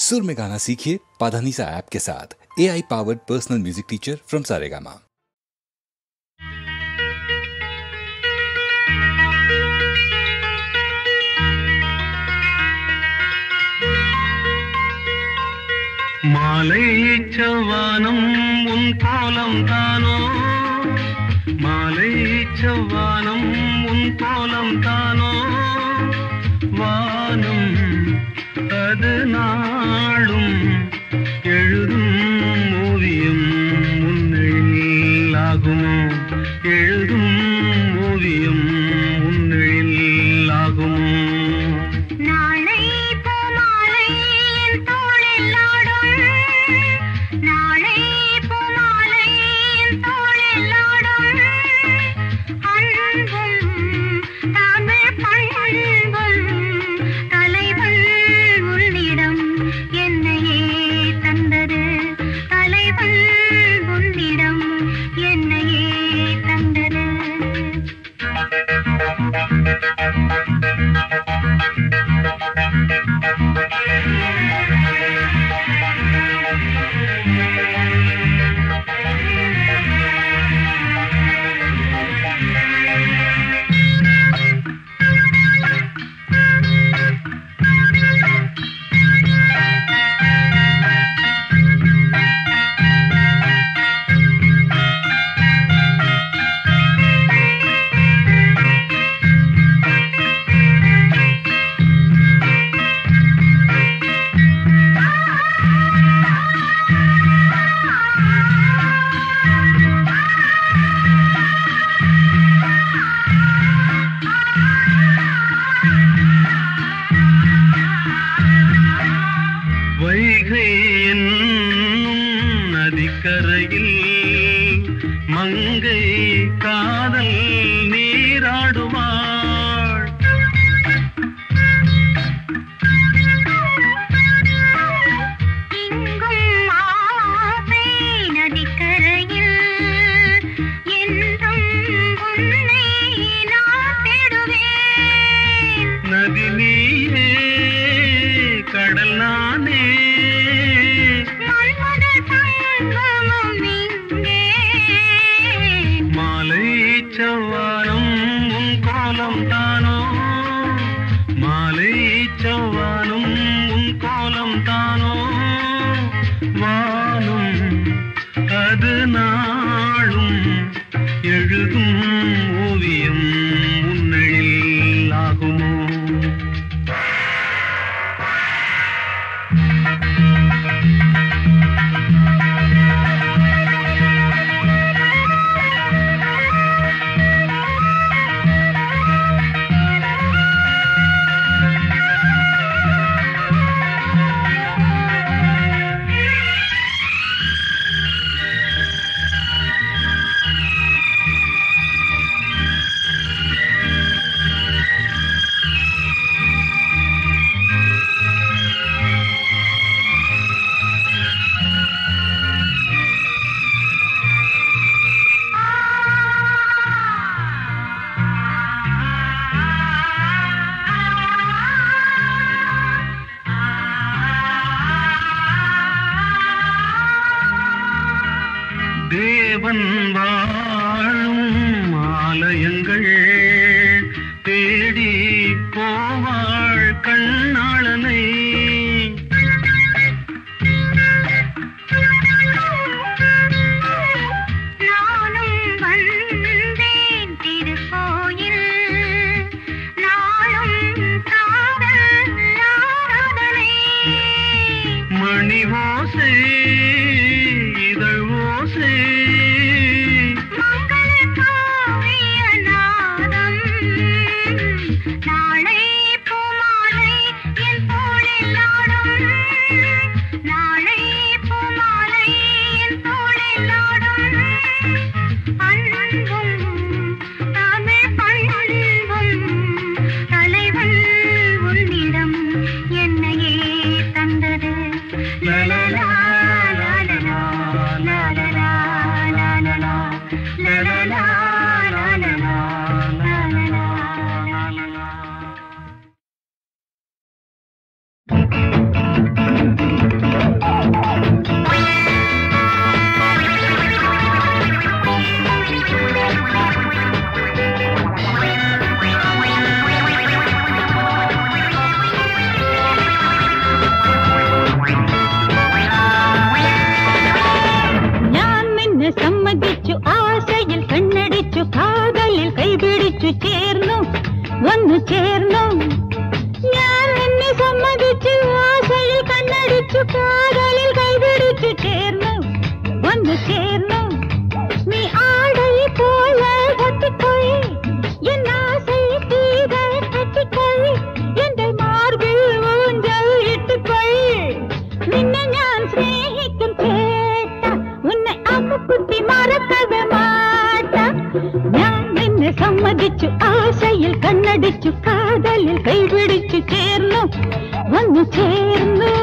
सुर में गाना सीखिए पाधानीसा ऐप के साथ। AI powered personal music teacher from Saregama. மாலை செவ்வானம் உன் கோலம் தானோ, மாலை செவ்வானம் உன் கோலம் தானோ, வானம் அது நாளும் எழுதும் ஓவியம் முன்னில் ஆகுமோ, எழுதும் ஓவியம் முன்னில் ஆகுமோ. மங்கை காதல் நீராடுவாள், இங்கும் ஆசை நதிக்கரையில் என்றும் உன்னை நான் தேடுவேன். நதி நீயே கடல் நானே, செவ்வானம் உன் கோலம் தானோ, மாலை செவ்வானம் உன் கோலம் தானோ, வானம் அது நாளும் எழுதும் ஓவியம் முன்னில் ஆகுமோ. தேவன் வாழும் ஆலயங்கள் தேடி போவாள் கண்ணாளனை, நானும் வந்தேன் திருக்கோயில் நாளும் காதல் ஆராதனை, மணி ஓசை இதழ் ஓசை மங்கள காவிய நாதம், நாளை பூமாலை என் தோளில் ஆடும், நாளை பூமாலை என் தோளில் ஆடும், அன்பும் தமிழ் பண்பும் தலைவன் உன்னிடம் என்னையே தந்தது. லலலா லலலா லலலா லலலா லலலா லலலா லலலா லலலா. சம்மதிச்சு ஆசையில் கண்ணடிச்சு காதலில் கைபிடிச்சு சேர்ந்தோம் வந்து சேர்ந்தோம்.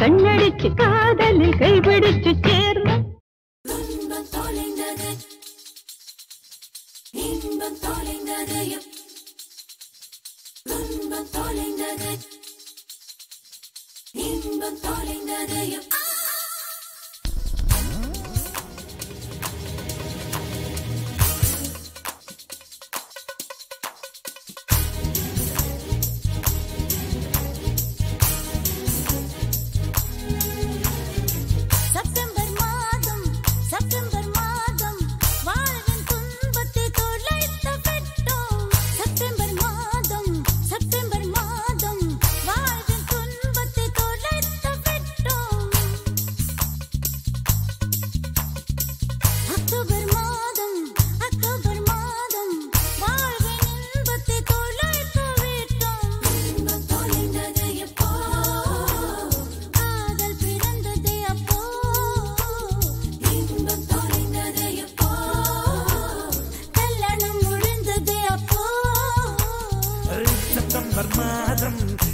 கண்ணடிச்சு காதலில் கைபிடிச்சு சேர்ந்தோம். துன்பம் தொலைந்தது, இன்பம் தொலைந்தது, துன்பம் தொலைந்தது, இன்பம் தொலைந்தது.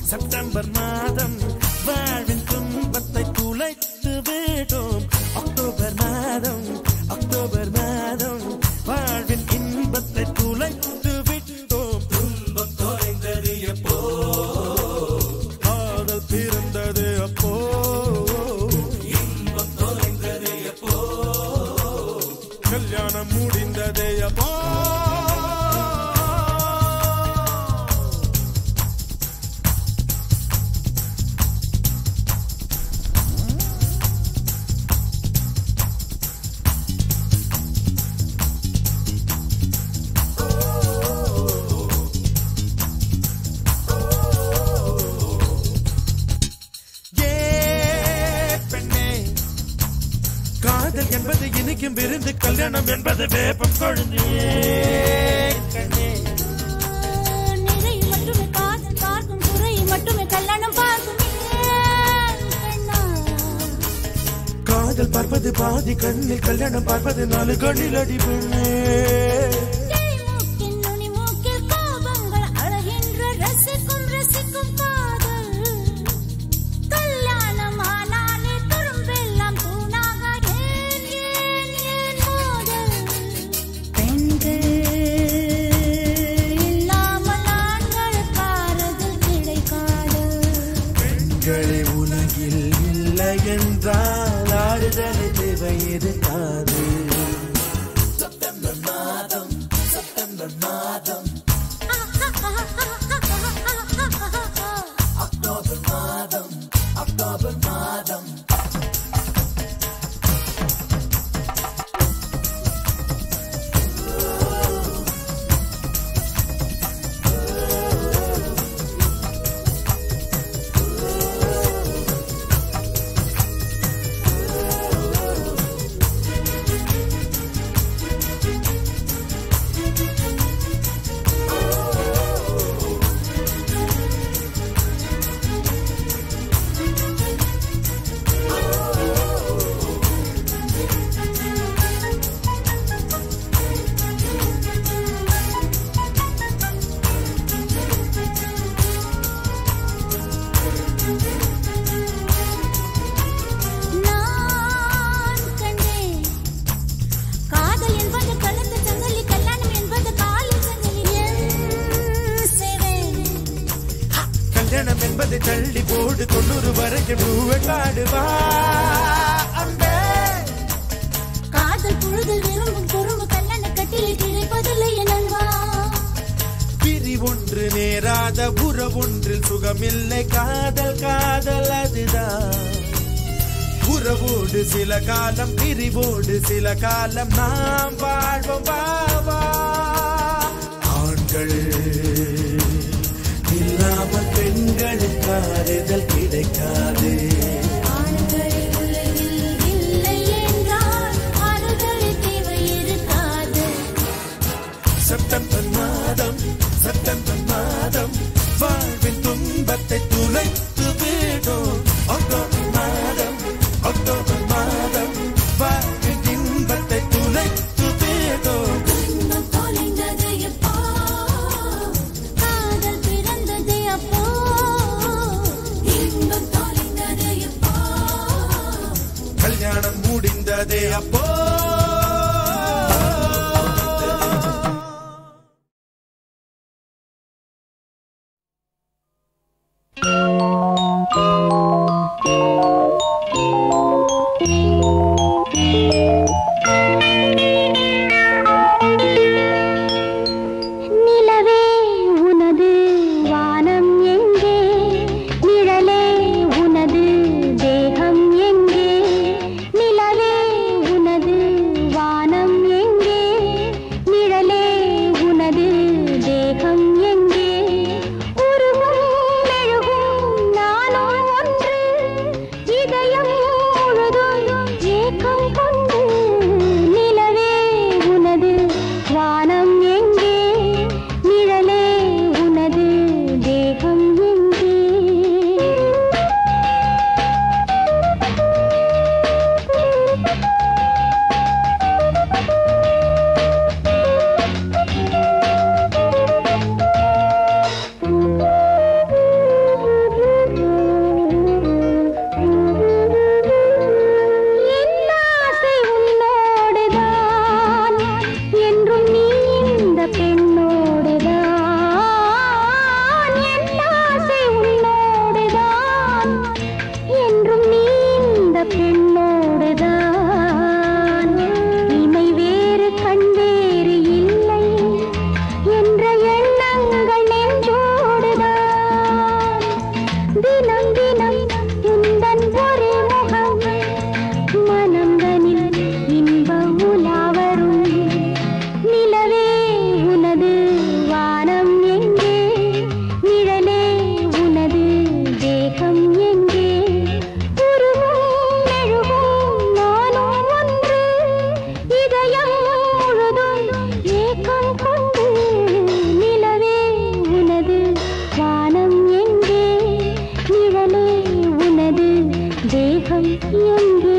செப்டம்பர் மாதம் வாழ்வின் துன்பத்தை துளைத்து விட்டோம். அக்டோபர் மாதம் வாழ்வின் இன்பத்தை துளைத்து விட்டோம். துன்பம் தொலைந்தது எப்போ, காதல் பிறந்தது அப்போ, இன்பம் தொலைந்தது எப்போ, கல்யாணம் முடிந்தது அப்போ. காதல் என்பது இனிக்கும் விருந்து, கல்யாணம் என்பது வேப்பம் கொழுந்து. கண்ணே நிறை மட்டுமே காதல் பார்க்கும் குறை மட்டுமே கல்யாணம் பார்க்கும் கண்ணா காதல் பார்ப்பது பாதி கண்ணில் கல்யாணம் பார்ப்பது 4 கண்ணில் அடி பெண்ணே மூக்கின் நுனி மூக்கில் கோபங்கள் அழகின்ற ரசிக்கும் ரசிக்கும் காதல் கல்யாணம் ஆனாலே துரும்பெல்லாம் தூணாக ஏன் ஏன் ஏன் மோதல் பெண்கள் இல்லாமல் ஆண்கள் காதல் கிடைக்காது பெண்களே உலகில் இல்லை என்றால் ஆறுதல் தேவை இருக்காது செப்டம்பர் மாதம் அக்டோபர் மாதம் நான் கண்டேன் காதல் என்பது கழுத்து சங்கிலி கல்யாணம் என்பது காலில் சங்கிலி சேரேன் கல்யாணம் என்பதை தள்ளி போடு 90 வரைக்கும் பூவை காடுவா அன்பே காதல் புழுதல் விரும்பும் குறும்பு கல்யாண கட்டிலில் கிடைப்பதில்லை எனவா பிரிவொன்று நேராத உறவொன்றில் சுகமில்லை காதல் காதல் அதுதான் உறவோடு சில காலம் பிரிவோடு சில காலம் நாம் வாழ்வோம் பாவா ஆண்கள் இல்லாமல் பெண்களுக்கு ஆறுதல் கிடைக்காது ஆண்கள் உலகில் இல்லை என்றால் ஆறுதல் தேவை இருக்காது செப்டம்பர் மாதம் வாழ்வின் துன்பத்தை துளைத்து விடும் அக்டோபர் மாதம் வாழ்வின் இன்பத்தை துளைத்து விடும் இன்பம் தொலைந்தது எப்போ காதல் பிறந்தது அப்போ இன்பம் தொலைந்தது எப்போ கல்யாணம் முடிந்ததே அப்போ நிலவே உனது வானம் எங்கே நிழலே உனது தேகம் எங்கே நிலவே உனது தேகம் எங்கே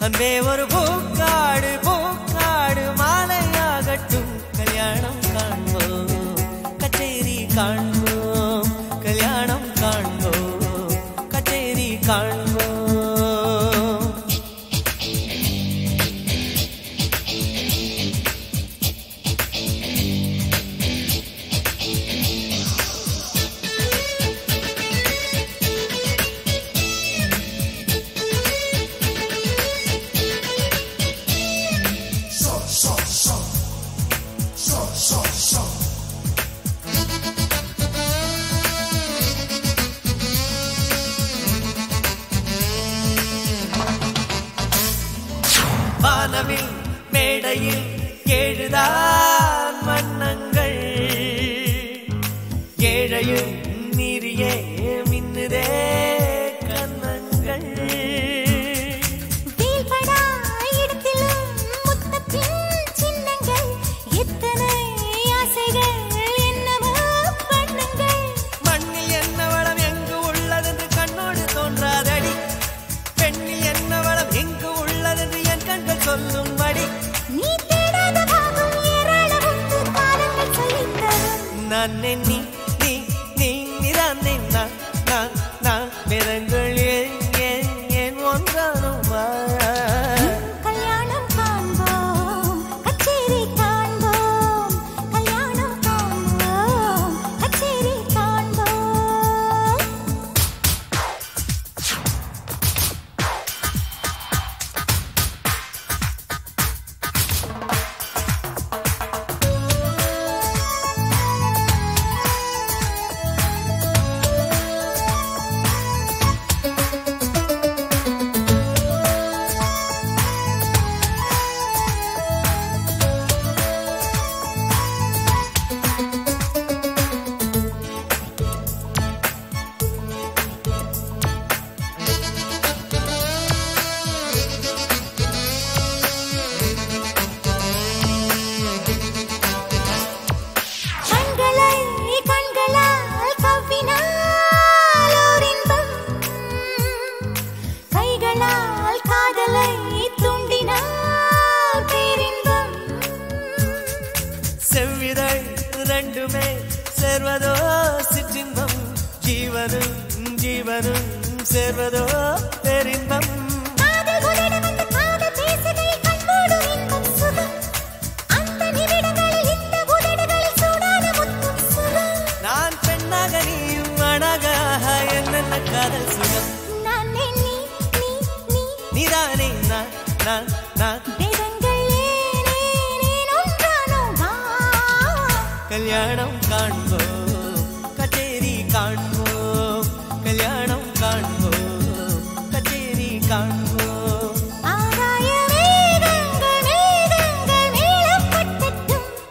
அன்பே ஒரு பூக்காடு பூக்காடு மாலையாகட்டும் கல்யாணம் காண்போம் கச்சேரி காண்போம் கல்யாணம் காண்போம் கச்சேரி காண்போம் வானவில் மேடையில் ஏழுதான் வண்ணங்கள் ஏழையும் நீரியே மின்னுதே கண்ணங்கள் வீழ்படா இடத்திலும் முத்தத்தின் சின்னங்கள் எத்தனை ஆசைகள் என்னவோ பண்ணுங்கள் மண்ணில் என்ன வளம் எங்கு உள்ளதென்று கண்ணோடு தோன்றாதடி பெண்ணில் என்ன வளம் எங்கு உள்ளதென்று என் கண்கள் சொல்லும்படி நீ தேடாத பாகம் ஏராளம் காலங்கள் சொல்லித்தரும் நான் நீ நீ நீ நீதான் நான் மிரங்கள் ஏன் ஒன்றானுமா கல்யாணம் காண்போம் கச்சேரி காண்போம் கல்யாணம் காண்போம் கச்சேரி காண்போம் ஜீவனும் சேர்வதோ பெரின்பம். நான் பெண்ணாக நீயும் அழகாக என்னென்ன காதல் சுகம். நீதானே நான் நான் நான். கல்யாணம் காண்போம் கச்சேரி காண்போம். கல்யாணம் காண்போம் கச்சேரி காண்போம்.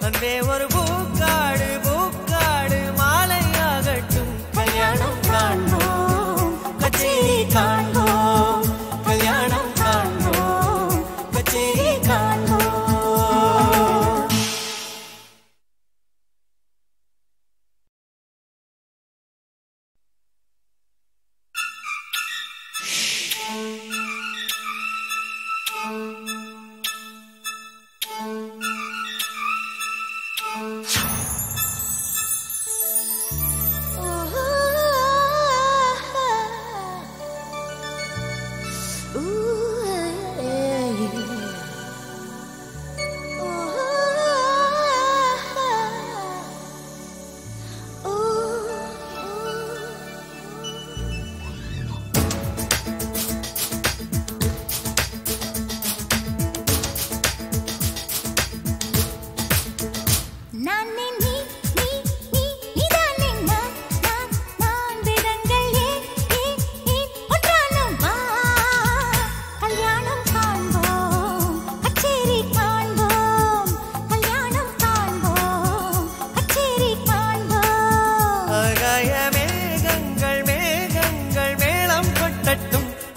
அன்பே ஒரு பூக்காடு பூக்காடு மாலையாகட்டும். கல்யாணம் காண்போம் கச்சேரி காண்போம். கல்யாணம் காண்போம் கச்சேரி காண்போம்.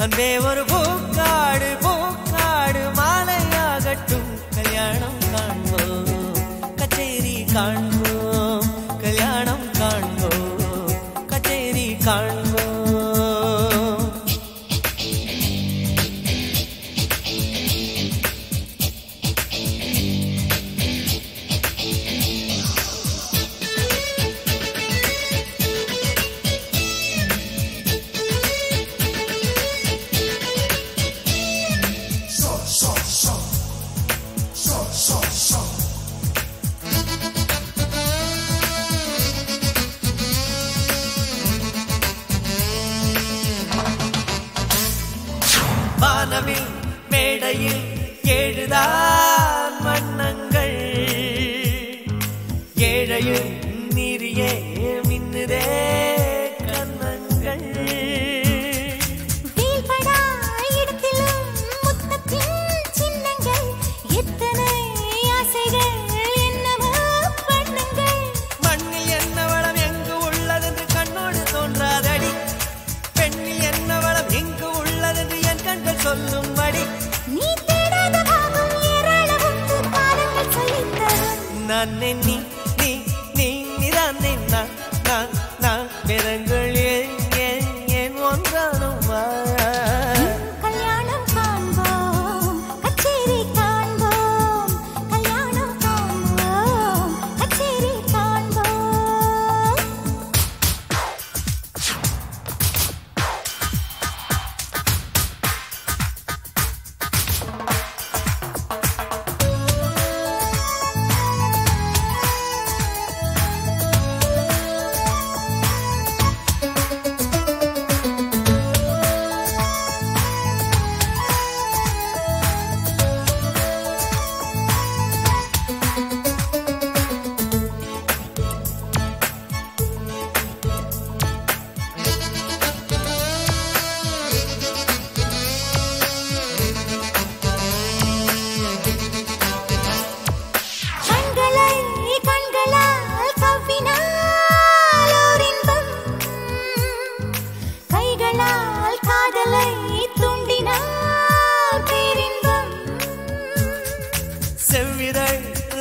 அன்பே ஒரு பூக்காடு பூக்காடு மாலையாகட்டும். கல்யாணம் காண்போம் கச்சேரி காண்போம். கல்யாணம் காண்போம் கச்சேரி காண்போம். வானவில் மேடையில் ஏழுதான் வண்ணங்கள். ஏழையும் நீரியே மின்னுதே கண்ணங்கள். மண்ணில் என்ன வளம் எங்கு உள்ளதென்று கண்ணோடு தோன்றாதடி. பெண்ணில் என்ன வளம் எங்கு உள்ளதென்று என் கண்கள் சொல்லும்படி. நான் நீ நீ நீ நீதான் நான் நான் நான். வேதங்கள் ஏன் ஏன் ஏன் ஒன்றானுமா. கல்யாணம் காண்போம் கச்சேரி காண்போம். கல்யாணம் காண்போம் கச்சேரி காண்போம்.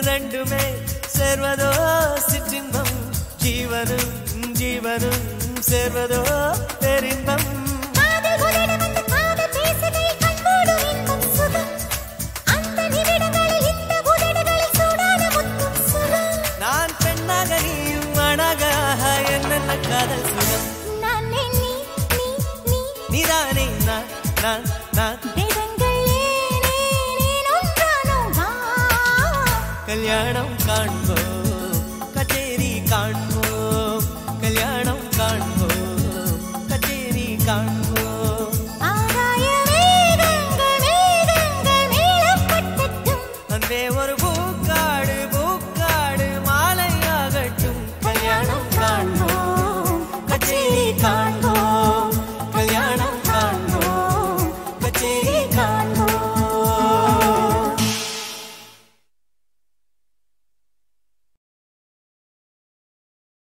ரெண்டுமே சேர்வதோ சிற்றின்பம். ஜீவனும் ஜீவனும் சேர்வதோ பெரின்பம். நான் பெண்ணாக நீயும் அழகாக என்னென்ன காதல் சுகம். கல்யாணம் காண்போம்.